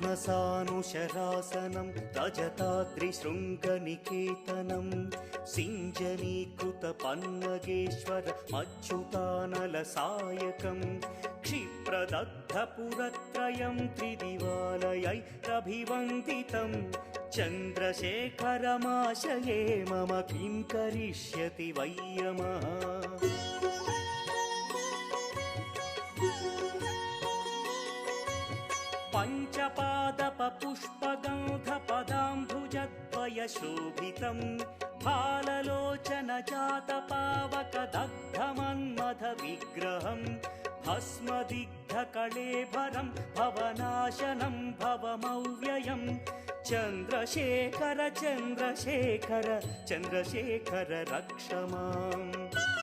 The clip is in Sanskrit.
पद्मसानुशरासनं रजताद्रिशृङ्गनिकेतनं सिञ्जनीकृतपन्नगेश्वर मच्युतानलसायकं क्षिप्रदग्धपुरत्रयं त्रिदिवालयैरभिवन्दितं चन्द्रशेखरमाशये मम किं करिष्यति वै यमः। पञ्चपादपपुष्पगन्धपदाम्बुजद्वयशोभितं फाललोचनजातपावकदग्धमन्मथविग्रहं भस्मदिग्धकळेभरं भवनाशनं भवमव्ययं चन्द्रशेखर चन्द्रशेखर चन्द्रशेखर रक्ष माम्।